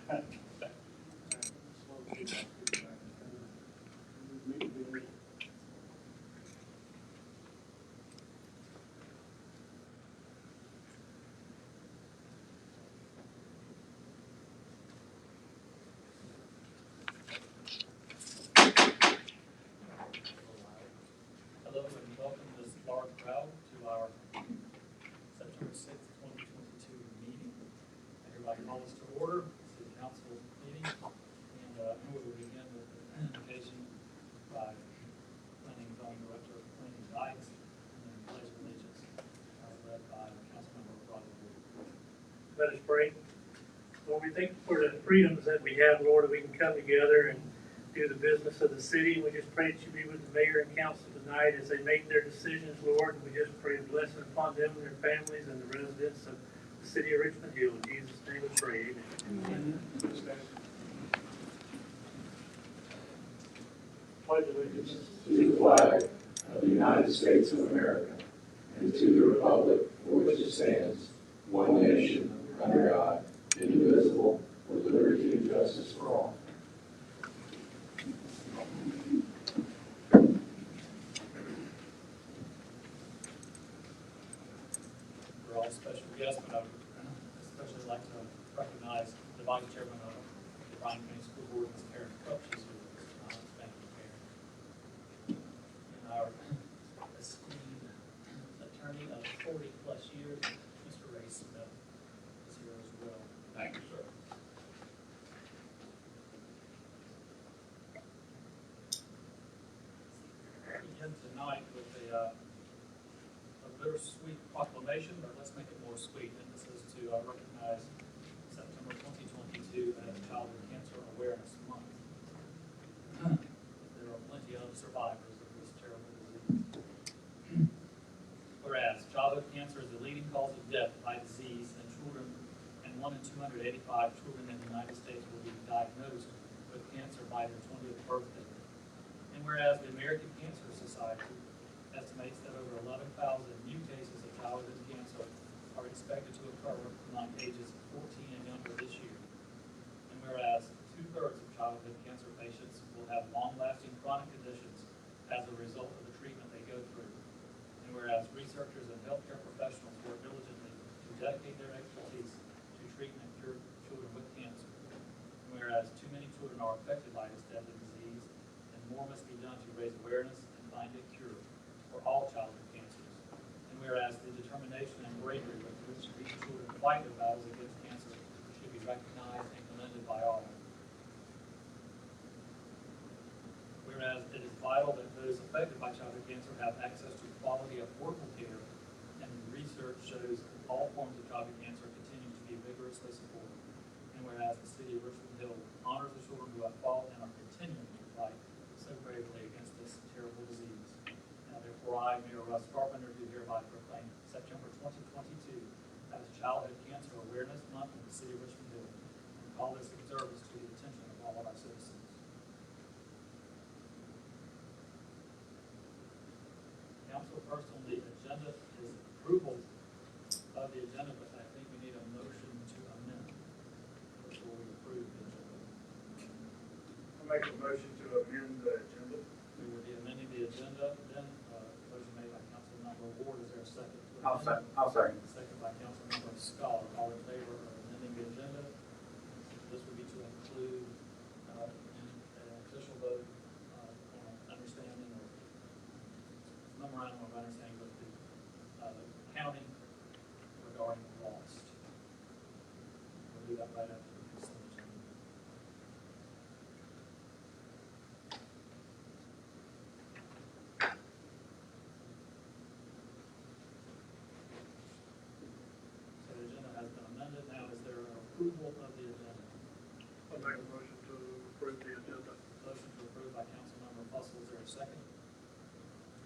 Hello and welcome this large crowd to our September 6th, 2022 meeting. I hereby call this to order, City Council meeting, and we will begin with the invocation by Planning Zone Director Planning Dykes, and then pledge of allegiance led by Councilmember Rodriguez. Let us pray. Lord, we thank you for the freedoms that we have, Lord, that we can come together and do the business of the city. We just pray that you be with the mayor and council tonight as they make their decisions, Lord. And we just pray a blessing upon them and their families and the residents of the city of Richmond Hill. In Jesus' name we pray. Amen. Pledge allegiance to the flag of the United States of America and to the republic for which it stands, one nation, under God, indivisible, with liberty and justice for all. For all special guests, but I would especially like to recognize the Vice Chairman of the Bryan County School Board, Ms. Karen Cook. She's here with us. Thank you, Karen. And our esteemed attorney of 40-plus years, Mr. Ray Smith, is here as well. Thank you, sir. We begin tonight with a bittersweet proclamation, but let's make it more sweet. And this is to recognize September 2022 as Childhood Cancer Awareness Month. There are plenty of survivors of this terrible disease. Whereas childhood cancer is the leading cause of death by disease in children, and 1 in 285 children in the United States will be diagnosed with cancer by their 20th birthday. And whereas the American Cancer Society estimates that over 11,000 new cases of childhood cancer are expected to occur among ages 14 and younger this year. And whereas 2/3 of childhood cancer patients will have long-lasting chronic conditions as a result of the treatment they go through. And whereas researchers and healthcare professionals work diligently to dedicate their expertise to treat and cure children with cancer. And whereas too many children are affected by this deadly disease, and more must be done to raise awareness and find a cure for all childhood cancers. And whereas the determination and bravery with which these children fight their battles against cancer should be recognized and commended by all. Whereas it is vital that those affected by childhood cancer have access to quality, affordable care, and research shows all forms of childhood cancer continue to be vigorously supported. And whereas the city of Richmond Hill honors the children who have fought and are continuing to fight so bravely against this terrible disease. Now therefore I, Mayor Russ Carpenter, do hereby proclaim September 2022 as Childhood Cancer Awareness Month in the city of Richmond Hill, and call this observance to the attention of all of our citizens. Council, first on the agenda is approval of the agenda, but I think we need a motion to amend before we approve the agenda. I'll make a motion to amend the agenda. We will be amending the agenda then. Motion made by Councilmember Ward. Is there a second? I'll second. Second by Councilmember Scholar. All in favor of amending the agenda? This would be to include an official vote on understanding or memorandum of understanding with the county regarding lost. We'll do that right after the consent agenda. So the agenda has been amended. Now is there an approval of the agenda? I'll make a motion to approve the agenda. Motion to approve by Councilmember Fussell. Is there a second?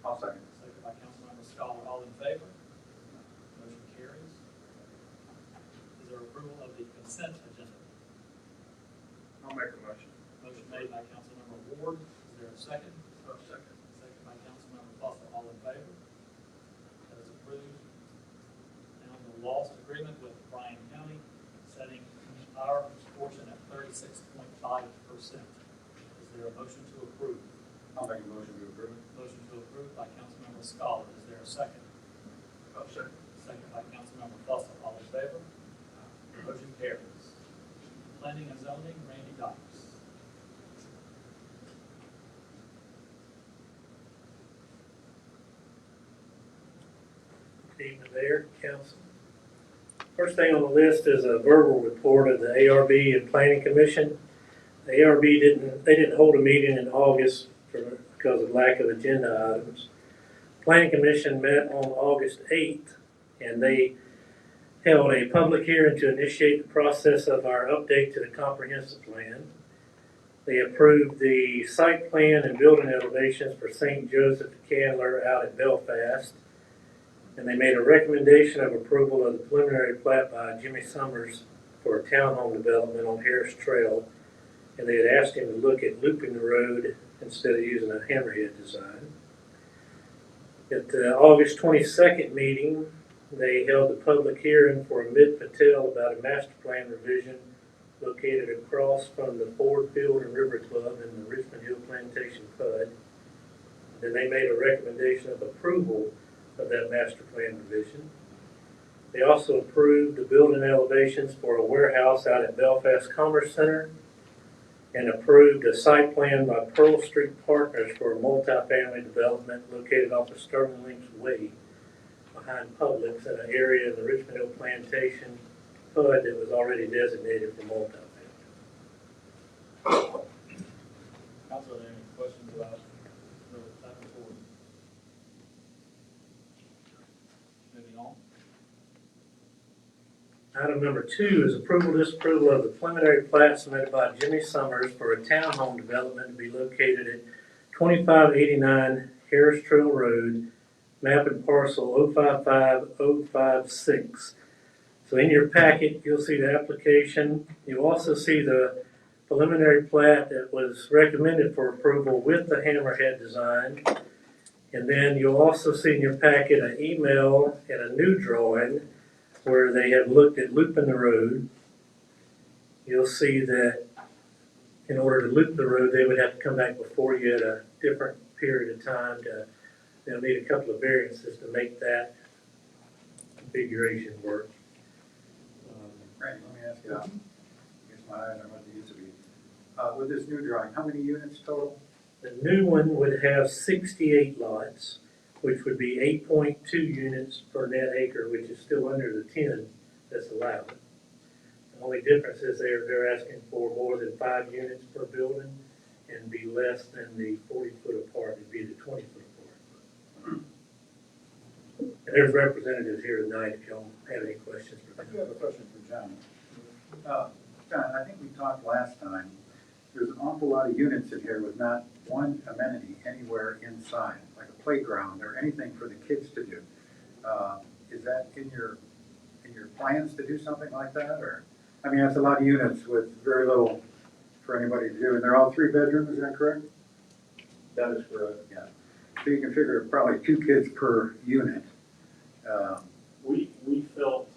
I'll second. Second by Councilmember Scholar. All in favor? Motion carries. Is there approval of the consent agenda? I'll make a motion. Motion made by Councilmember Ward. Is there a second? I'll second. Second by Councilmember Fussell. All in favor? That is approved. Now the lost agreement with Bryan County, setting our portion at $30,000 36.5%. Is there a motion to approve? I'll make a motion to approve. Motion to approve by Councilmember Scholar. Is there a second? I'll second. Second by Councilmember Fussell. All in favor? Motion carries. Planning and zoning, Randy Dykes. Good evening, Mayor, Council. First thing on the list is a verbal report of the ARB and Planning Commission. The ARB didn't hold a meeting in August because of lack of agenda items. Planning Commission met on August 8th, and they held a public hearing to initiate the process of our update to the comprehensive plan. They approved the site plan and building elevations for St. Joseph Candler out at Belfast. And they made a recommendation of approval of the preliminary plat by Jimmy Summers for a townhome development on Harris Trail. And they had asked him to look at looping the road instead of using a hammerhead design. At the August 22nd meeting, they held a public hearing for Amit Patel about a master plan revision located across from the Ford Field and River Club in the Richmond Hill Plantation PUD. Then they made a recommendation of approval of that master plan revision. They also approved the building elevations for a warehouse out at Belfast Commerce Center and approved a site plan by Pearl Street Partners for a multifamily development located off of Sterling Links Way behind Publix in an area in the Richmond Hill Plantation PUD that was already designated for multifamily. Council, are there any questions about that report? Moving on. Item number 2 is approval disapproval of the preliminary plat submitted by Jimmy Summers for a townhome development to be located at 2589 Harris Trail Road, map and parcel 055056. So in your packet, you'll see the application. You'll also see the preliminary plat that was recommended for approval with the hammerhead design. And then you'll also see in your packet an email and a new drawing where they have looked at looping the road. You'll see that in order to loop the road, they would have to come back before you at a different period of time. They'll need a couple of variances to make that configuration work. Randy, let me ask you, I guess my eyes aren't what they used to be. With this new drawing, how many units total? The new one would have 68 lots, which would be 8.2 units per net acre, which is still under the 10 that's allowed. The only difference is they're asking for more than 5 units per building and be less than the 40-foot apart. It'd be the 20-foot apart. And there's representatives here tonight if y'all have any questions for I them. do have a question for John. John, I think we talked last time, there's an awful lot of units in here with not one amenity anywhere inside, like a playground or anything for the kids to do. Is that in your plans to do something like that, or? I mean, that's a lot of units with very little for anybody to do, and they're all 3 bedrooms, is that correct? That is correct. Yeah. So you can figure probably 2 kids per unit. We felt,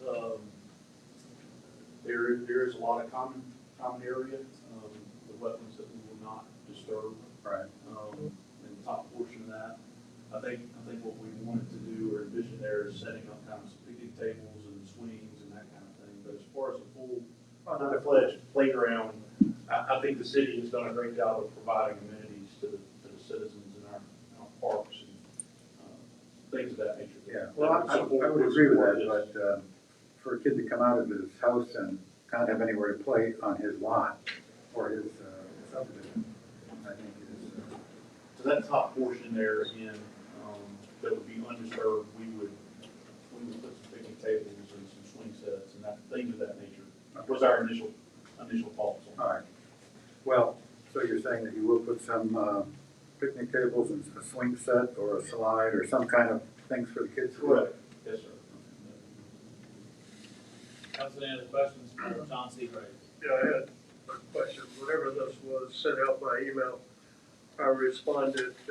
there is a lot of common area, the wetlands that we will not disturb. Right. In the top portion of that. I think what we wanted to do or envision there is setting up kind of some picnic tables and swings and that kind of thing. But as far as a full-fledged playground, I think the city has done a great job of providing amenities to the citizens in our parks and things of that nature. Yeah, well, I would agree with that, but for a kid to come out of his house and not have anywhere to play on his lot or his subdivision, I think is. So that top portion there, again, that would be undisturbed, we would put some picnic tables and some swing sets and things of that nature. Was our initial thoughts on. All right. Well, so you're saying that you will put some picnic tables and a swing set or a slide or some kind of things for the kids to do? Correct. Yes, sir. Council, any other questions for John Seagrave? Yeah, I had a question. Whenever this was sent out by email, I responded, just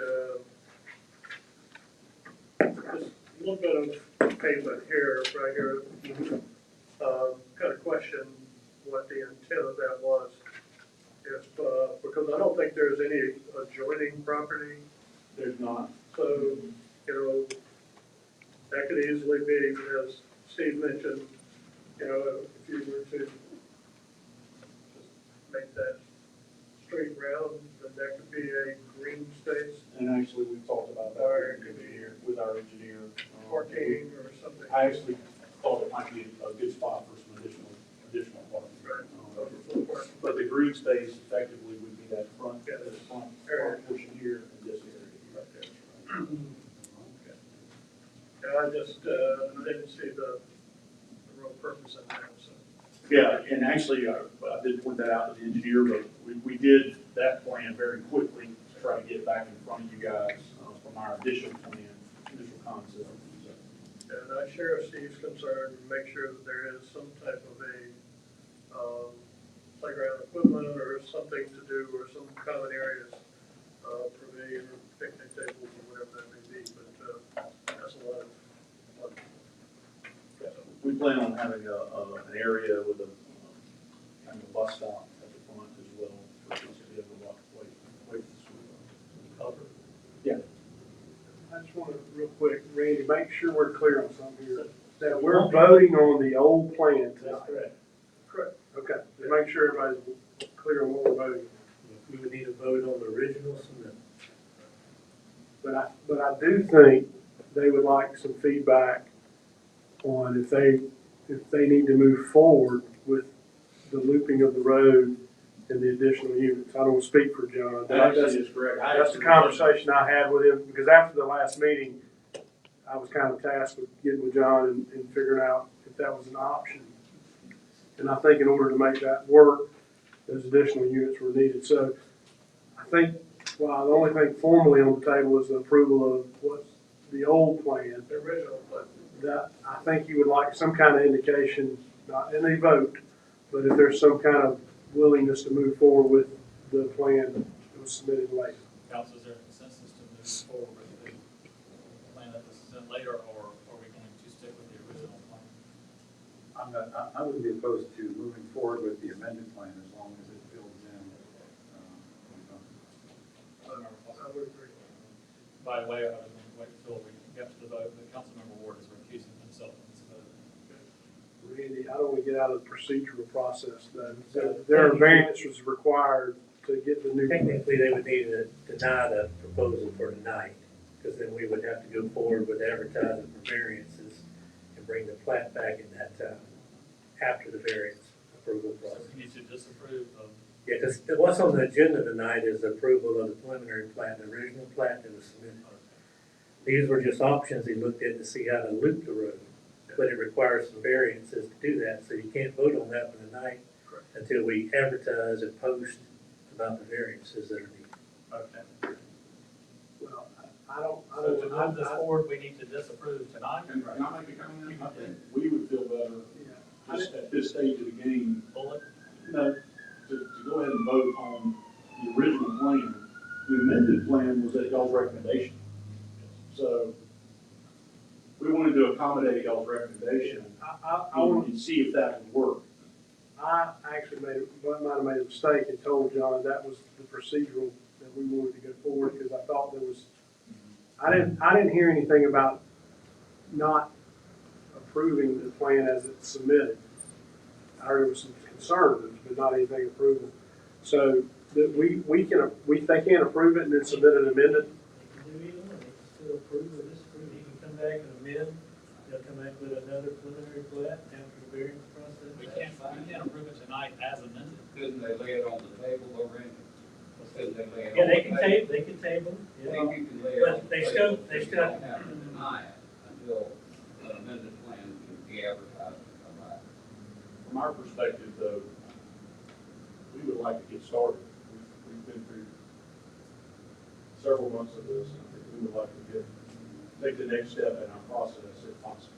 a little bit of pavement here, right here. Got a question what the intent of that was. if, because I don't think there's any adjoining property, There's not. so, you know, that could easily be, as Steve mentioned, you know, if you were to just make that straight round, then that could be a green space, And actually, we've talked about that Or with our engineer. parking or something. I actually thought it might be a good spot for some additional parking. Right. But the green space effectively would be that front, Yeah. this front Area. portion here and this area right there. Yeah, I just, I didn't see the real purpose in that, so. Yeah, and actually, I did point that out to the engineer, but we did that plan very quickly to try to get back in front of you guys from our initial plan, initial concept. So, And I share Steve's concern, make sure that there is some type of a, playground equipment or something to do, or some common areas, pavilion or picnic tables or whatever that may be, but, that's a lot of. yeah, we plan on having an area with a kind of a bus stop at the front as well, for kids to be able to walk away from the school. Yeah. I just want to, real quick, Randy, make sure we're clear on something here, that we're voting on the old plan tonight. correct. Correct. Okay, just make sure everybody's clear on what we're voting on. We would need a vote on the original cement. But I do think they would like some feedback on if they need to move forward with the looping of the road and the additional units. I don't want to speak for John. That actually is correct. That's the conversation I had with him, because after the last meeting, I was kind of tasked with getting with John and figuring out if that was an option. And I think in order to make that work, those additional units were needed. So I think, well, the only thing formally on the table is the approval of what's the old plan. The original, but That, I think you would like some kind of indication, not in a vote, but if there's some kind of willingness to move forward with the plan that was submitted later. Council, is there a consensus to move forward with the plan that was sent later, or are we going to stick with the original plan? I wouldn't be opposed to moving forward with the amended plan as long as it builds in. I would agree. By the way, I was going to wait until we got to the vote, but Councilmember Ward is recusing himself from this vote. Randy, I don't want to get out of the procedural process though. There are variances required to get the new. Technically, they would need to deny the proposal for tonight, because then we would have to go forward with advertising for variances and bring the plat back in that time, after the variance approval So process. we need to disapprove of, Yeah, because what's on the agenda tonight is approval of the preliminary plat, the original plat that was submitted. These were just options he looked at to see how to loop the road, but it requires some variances to do that, so you can't vote on that one tonight Correct. until we advertise and post about the variances that are needed. okay. Well, So to move this forward, we need to disapprove tonight. Can I make a comment? I think we would feel better Yeah. just at this stage of the game, Pull it. to go ahead and vote on the original plan. The amended plan was at y'all's recommendation. So we wanted to accommodate y'all's recommendation I want, and see if that would work. I actually might have made a mistake and told John that was the procedural that we wanted to go forward, because I thought there was, I didn't hear anything about not approving the plan as it's submitted. I heard there was some concerns, but not anything approval. So that they can't approve it and then submit an amended. They can do either one, they can still approve or disapprove, he can come back and amend, they'll come back with another preliminary plat after the variance process. We can't approve it tonight as amended. Couldn't they lay it on the table already? Couldn't they lay it Yeah, on they the can table? they can table, I yeah. think you can lay it But on the they table. still- they You still- don't have to deny it until an amended plan can be advertised and come back. From our perspective, though, we would like to get started. We've been through several months of this, and I think we would like to take the next step in our process if possible,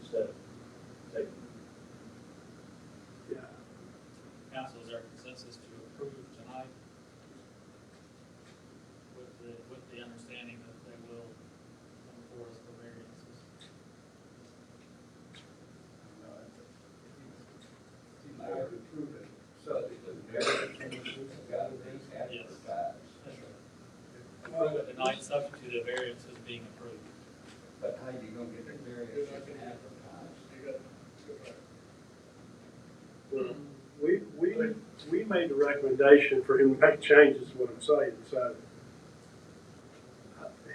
instead of taking. Yeah. Council, is there a consensus to approve tonight with the understanding that they will come before us for variances? I would approve it subject to the variance. we made the recommendation for him to make changes, is what I'm saying, so.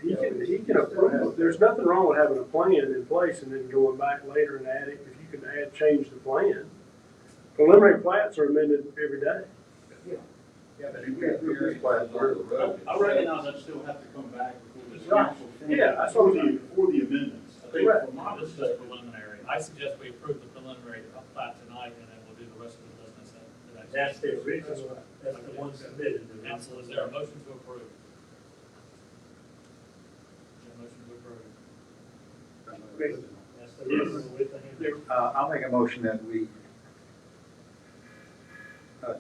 He can approve, there's nothing wrong with having a plan in place and then going back later and adding, if you can change the plan. Preliminary plats are amended every day. Yeah, but if we approve this plat, we're, I recognize I still have to come back before this Right. council. Yeah, that's for what I'm for the amendments. I think Correct. from my This is perspective, preliminary. I suggest we approve the preliminary plat tonight, and then we'll do the rest of the business at the next. That's the original, that's the one submitted. Council, is there a motion to approve? Is there a motion to approve? That's the original with the hand. I'll make a motion that we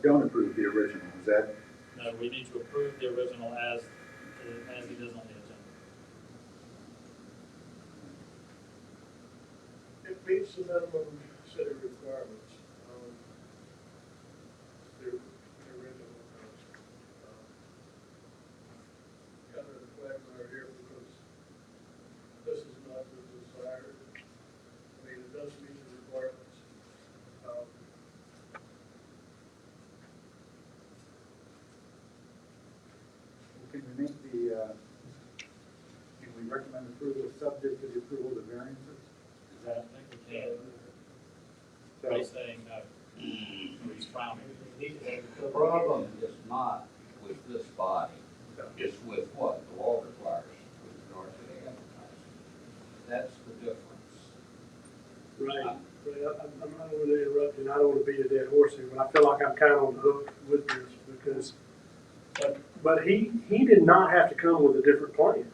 don't approve the original. Is that, No, we need to approve the original as he does on the agenda. It meets the minimum city requirements. The original does. Kind of the flag right here because this is not the desired. I mean, it does meet the requirements. can we make the, can we recommend approval subject to the approval of the variances? Is that, I think we can. So, He's saying no. Or he's frowning. The problem is not with this body, it's with what the law requires with regard to the advertising. That's the difference. Right. I'm not going to interrupt you, and I don't want to beat a dead horse here, but I feel like I'm kind of on the hook with this because, but he did not have to come with a different plan.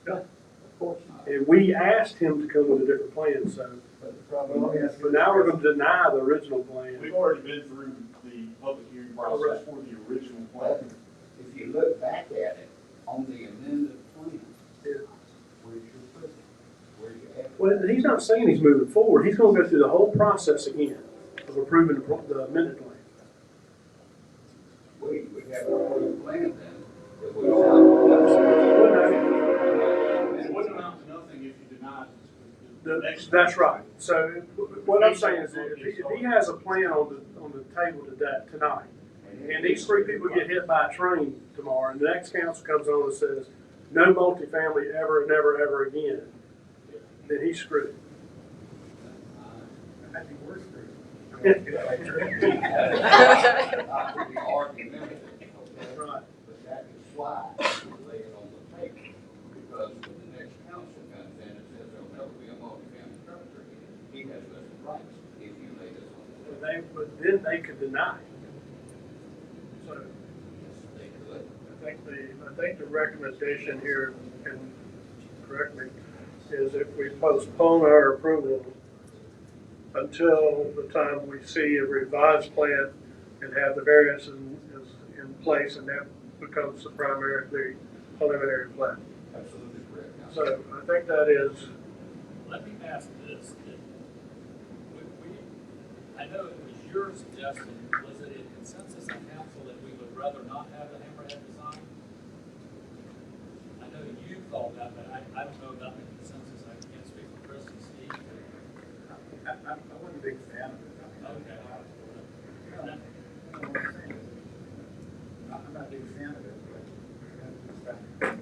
Of course not. And we asked him to come with a different plan, so, But the problem is, but now we're going to deny the original plan. we've already been through the public hearing process for the original plan. if you look back at it, on the amended plan, Yeah. where's your footprint? Where's your advertising? Well, he's not saying he's moving forward. He's going to go through the whole process again of approving the amended plan. We have a whole plan then, that we It wouldn't amount to nothing if you denied the next. That's right. So what I'm saying is that if he has a plan on the table tonight, and these three people get hit by a train tomorrow, and the next council comes on and says, no multifamily ever, never, ever again, then he's screwed. I think we're screwed. Not to be argumentative, okay? Right. But that is why we lay it on the table, because when the next council comes in and says there'll never be a multifamily structure, he has less rights if you lay this on the table. But then they could deny. So They could. I think the recommendation here, and correct me, is if we postpone our approval until the time we see a revised plan and have the variances in place, and that becomes the preliminary plan. Absolutely correct. Council. So I think that is, Let me ask this. I know it was your suggestion, was it a consensus on council that we would rather not have the hammerhead design? I know you thought that, but I don't know about the consensus. I can't speak for Chris and Steve. I wasn't a big fan of it. Okay. I'm not a big fan of it, but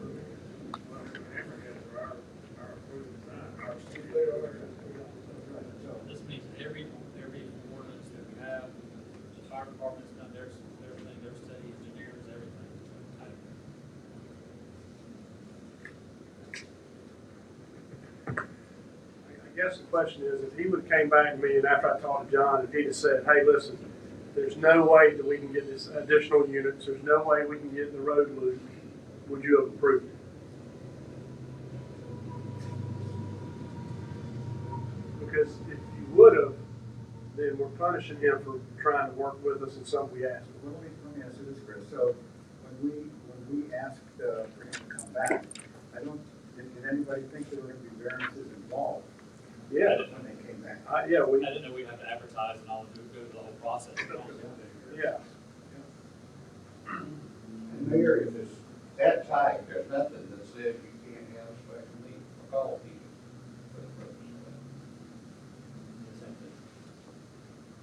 This means every ordinance that we have, the fire department's done everything, their city engineers, everything. I guess the question is, if he would've came back to me and after I talked to John, if he'd have said, hey, listen, there's no way that we can get this additional units, there's no way we can get the road loop, would you have approved it? Because if you would've, then we're punishing him for trying to work with us in something we asked him. well, let me ask you this, Chris. So when we asked for him to come back, did anybody think there were going to be variances involved? Yeah, When they came back? yeah, I didn't know we had to advertise and all, go through the whole process. yeah. And Mayor, if it's that tight, there's nothing that says you can't have a special meeting for call people for the purpose of that.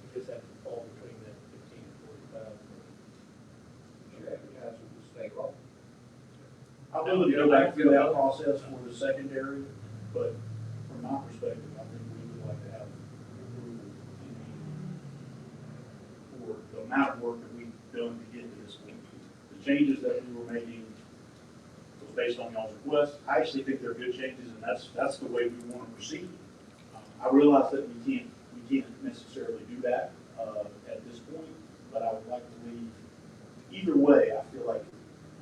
You just have to fall between that 15 and 45. ability to go back through that process for the secondary, but from my perspective, I think we would like to have approval for the amount of work that we've done to get to this point. The changes that we were making was based on y'all's request. I actually think they're good changes, and that's the way we want to proceed. I realize that we can't necessarily do that at this point, but I would like to leave, either way, I feel like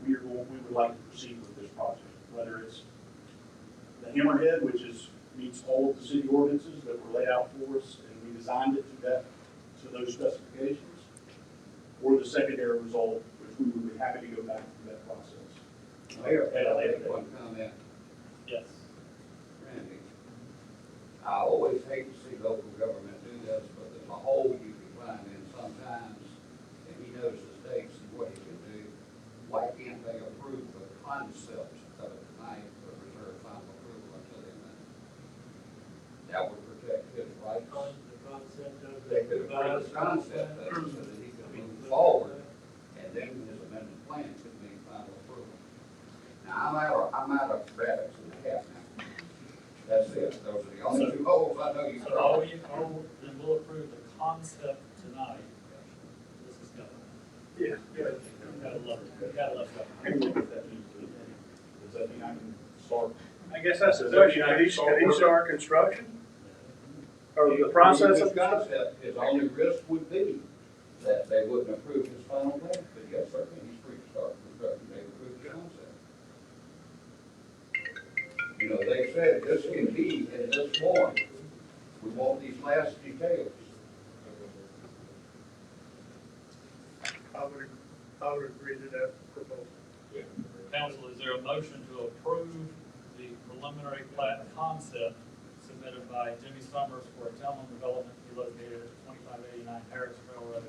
we would like to proceed with this project, whether it's the Hammerhead, which meets all of the city ordinances that were laid out for us, and we designed it to those specifications, or the secondary result, which we would be happy to go back through that process. Mayor, can I make one comment? Yes. Randy, I always hate to see local government do this, but there's a hole you can find in sometimes, and he knows the stakes and what he can do. Why can't they approve the concept of it tonight, but reserve final approval until the amendment? That would protect his rights. They could approve the concept of it so that he could move forward, and then his amended plan could be final approval. Now, I'm out of rabbits in the hat now. That's it. Those are the only two holes I know you So can. then we'll approve the concept tonight. This is government. Yeah. Gotta love it. Gotta love government. Does that mean I can start? I guess that's the question, could he start construction? Or the process His of concept, his only risk would be that they wouldn't approve his final plan, but yes, certainly he's free to start construction, they approve the concept. You know, they said this can be in this form, we want these last details. I would agree to that proposal. Council, is there a motion to approve the preliminary plat concept submitted by Jimmy Summers for a townhome development to be located at 2589 Harris Trail Road?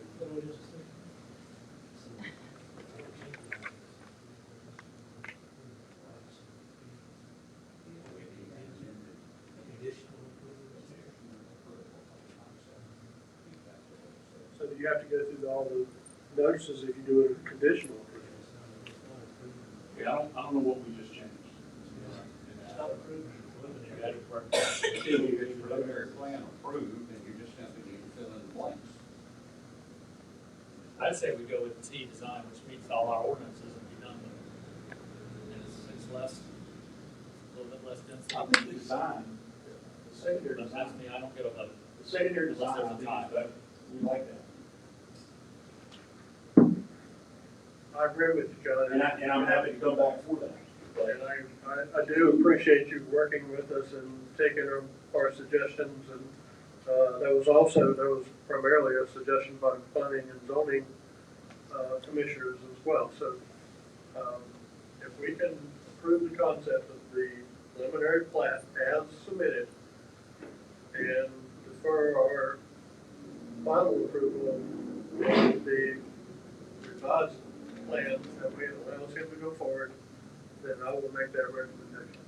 So do you have to go through all the notices if you do a conditional approval? Yeah, I don't know what we just changed. Until you get your preliminary plan approved, and you just simply need to fill in the blanks. I'd say we go with T design, which meets all our ordinances and be done with it. And it's less, a little bit less density. I think the design, the secondary But design, that's me, I don't give a vote. the secondary design, I think is better. We like that. I agree with you, John. And I'm happy to come back for that. And I do appreciate you working with us and taking our suggestions, and there was primarily a suggestion by the planning and zoning commissioners as well. So if we can approve the concept of the preliminary plat as submitted and defer our final approval of the revised plan that we allow him to go forward, then I will make that recommendation.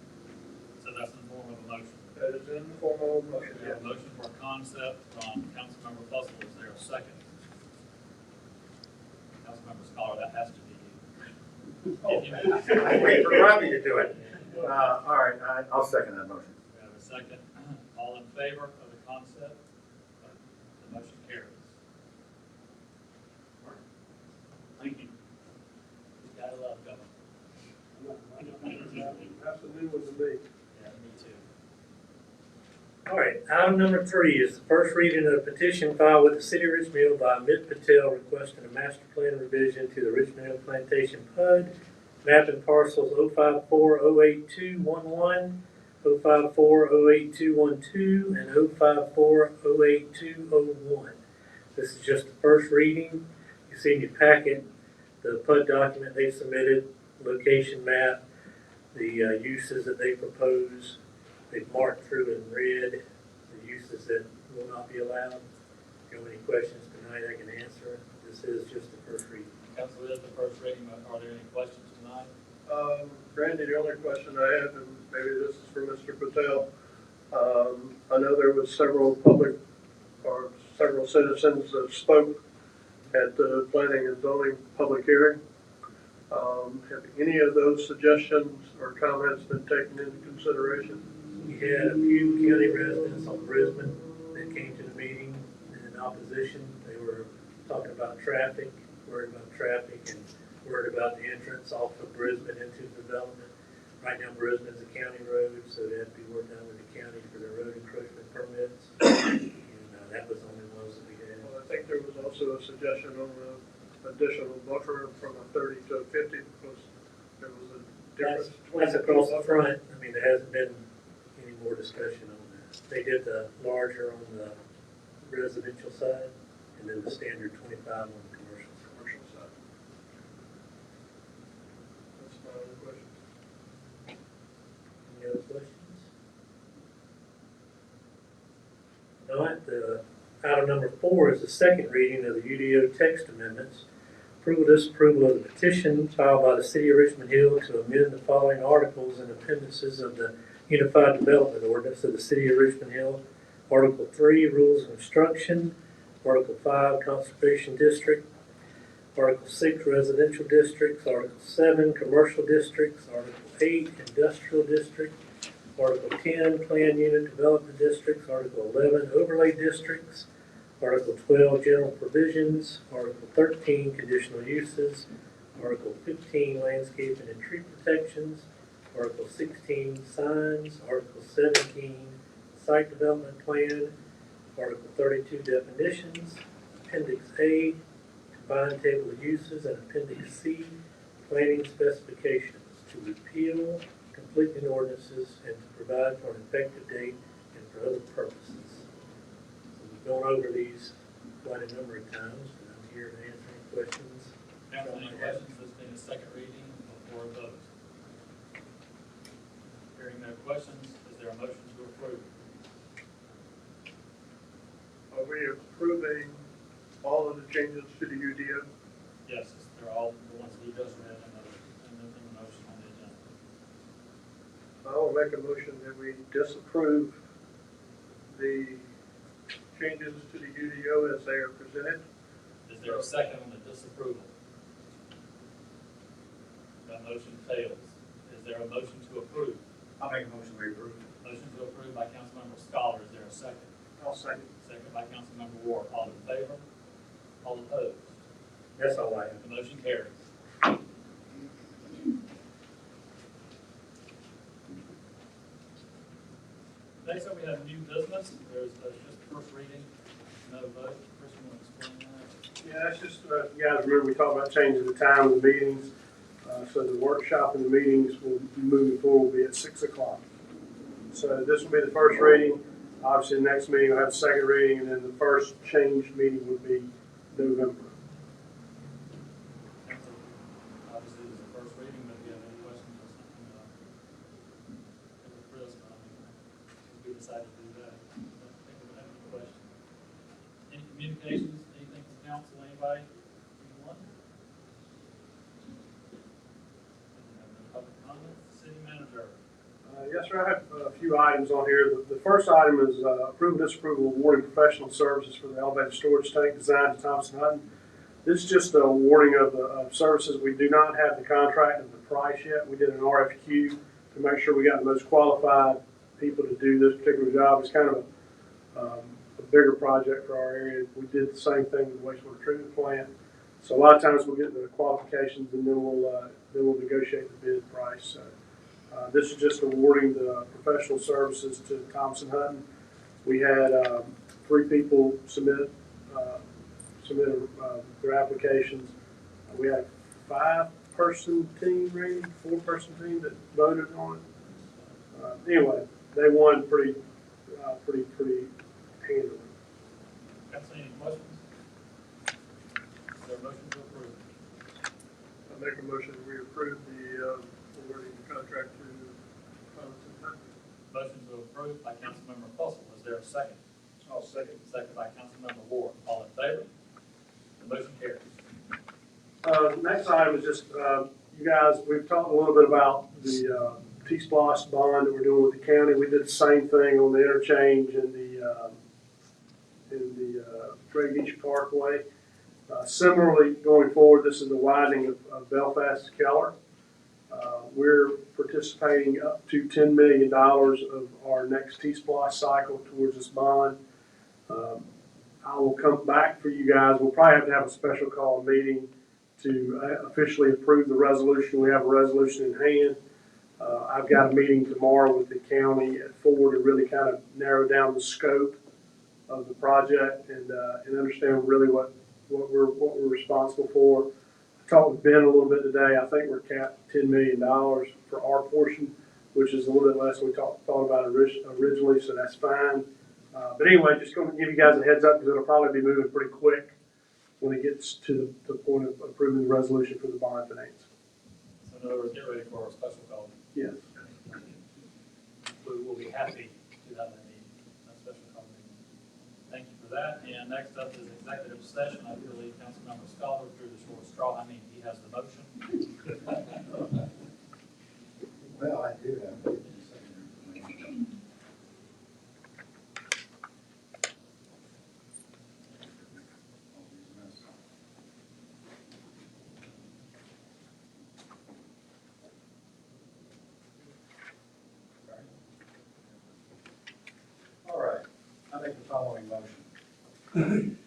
So that's in the form of a motion. That is in the form of a motion, We yes. have a motion for concept from Councilmember Fussell. Is there a second? Councilmember Scholar, that has to be you. I wait for Robbie to do it. All right, I'll second that motion. We have a second. All in favor of the concept? The motion carries. Thank you. You gotta love government. That's a new one to me. Yeah, me too. All right, item number 3 is the first reading of a petition filed with the city of Richmond by Amit Patel requesting a master plan revision to the Richmond Plantation PUD, mapping parcels 054-08211, 054-08212, and 054-08201. This is just the first reading. You see in your packet the PUD document they submitted, location map, the uses that they propose. They've marked through in red the uses that will not be allowed. If you have any questions tonight, I can answer. This is just the first reading. Council, this is the first reading. Are there any questions tonight? Randy, the only question I have, and maybe this is for Mr. Patel, I know there was several citizens that spoke at the planning and zoning public hearing. Have the any of those suggestions or comments been taken into consideration? We had a few county residents on Brisbane that came to the meeting in opposition. They were talking about traffic, worried about traffic, and worried about the entrance off of Brisbane into the development. Right now, Brisbane's a county road, so they have to be worked out with the county for their road encroachment permits. And that was the only ones that we had. Well, I think there was also a suggestion on the additional buffer from a 30 to a 50 because there was a difference. That's across the front. I mean, there hasn't been any more discussion on that. They did the larger on the residential side and then the standard 25 on the commercial side. That's my only question. Any other questions? All right, item number 4 is the second reading of the UDO text amendments. Approval, disapproval of the petition filed by the City of Richmond Hill to amend the following articles and appendices of the Unified Development Ordinance of the City of Richmond Hill. Article 3, Rules of Instruction. Article 5, Conservation District. Article 6, Residential Districts. Article 7, Commercial Districts. Article 8, Industrial District. Article 10, Plan Unit Development Districts. Article 11, Overlay Districts. Article 12, General Provisions. Article 13, Conditional Uses. Article 15, Landscaping and Tree Protections. Article 16, Signs. Article 17, Site Development Plan. Article 32, Definitions. Appendix A, Combined Table of Uses, and Appendix C, Planning Specifications, to repeal conflicting ordinances and to provide for an effective date and for other purposes. So we've gone over these quite a number of times, and I'm here to answer any questions. Council, any questions? This being a second reading before a vote. Hearing no questions, is there a motion to approve? Are we approving all of the changes to the UDO? Yes, they're all the ones that you just read and the motion on the agenda. I will make a motion that we disapprove the changes to the UDO as they are presented. Is there a second on the disapproval? That motion fails. Is there a motion to approve? I'll make a motion we approve. Motion to approve by Councilmember Scholar. Is there a second? I'll second. Second by Councilmember Ward. All in favor? All opposed? That's all I have. The motion carries. Next up, we have new business. There's just first reading, no vote. Chris, you want to explain that? Yeah, that's just, you guys remember we talked about changing the time of the meetings. So the workshop and the meetings will, moving forward, will be at 6 o'clock. So this will be the first reading. Obviously, the next meeting will have the second reading, and then the first changed meeting would be November. Obviously, this is the first reading, but if you have any questions or something, Chris, we decided to do that. I don't think we have any questions. Any communications, anything from council, anybody? Anyone? Public comments, city manager. Yes, sir. I have a few items on here. The first item is approval, disapproval of awarding professional services for the elevated storage tank design to Thompson Hutton. This is just a awarding of the services. We do not have the contract and the price yet. We did an RFQ to make sure we got the most qualified people to do this particular job. It's kind of a bigger project for our area. We did the same thing with the wastewater treatment plant. So a lot of times we'll get the qualifications and then we'll negotiate the bid price. So, this is just awarding the professional services to Thompson Hutton. We had 3 people submit their applications. We had a 5-person team, Randy, 4-person team that voted on it. Anyway, they won pretty handily. Council, any questions? Is there a motion to approve? I make a motion we approve the awarding the contract to Thompson Hutton. Motion to approve by Councilmember Fussell. Is there a second? I'll second. Second by Councilmember Ward. All in favor? The motion carries. Next item is just, you guys, we've talked a little bit about the T-Splosh bond that we're doing with the county. We did the same thing on the interchange in the Drake Beach Parkway. Similarly, going forward, this is the widening of Belfast to Keller. We're participating up to $10 million of our next T-Splosh cycle towards this bond. I will come back for you guys. We'll probably have a special call meeting to officially approve the resolution. We have a resolution in hand. I've got a meeting tomorrow with the county at 4 to really kind of narrow down the scope of the project and understand really what we're responsible for. I talked with Ben a little bit today. I think we're capped $10 million for our portion, which is a little bit less than we thought about originally, so that's fine. But anyway, just going to give you guys a heads up because it'll probably be moving pretty quick when it gets to the point of approving the resolution for the bond finance. So in other words, get ready for our special call. Yes. We will be happy to have that meeting, that special call meeting. Thank you for that. And next up is executive session. I believe Councilmember Scholar drew the short straw. I mean, he has the motion. Well, I do have. All right, I make the following motion.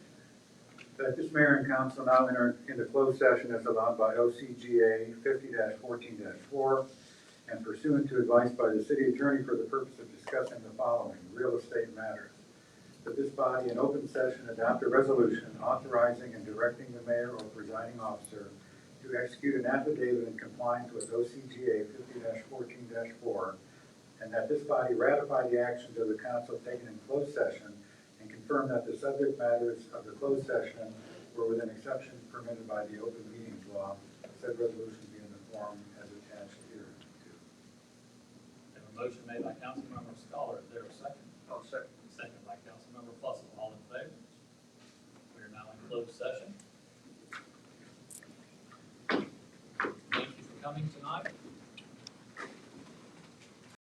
That this mayor and council now enter into closed session as allowed by OCGA 50-14-4 and pursuant to advice by the city attorney for the purpose of discussing the following real estate matters. That this body in open session adopt a resolution authorizing and directing the mayor or presiding officer to execute an affidavit in compliance with OCGA 50-14-4, and that this body ratify the actions of the council taken in closed session and confirm that the subject matters of the closed session were within exceptions permitted by the open meetings law. Said resolution be in the form as attached here. Have a motion made by Councilmember Scholar. Is there a second? I'll second. Second by Councilmember Fussell. All in favor? We are now in closed session. Thank you for coming tonight.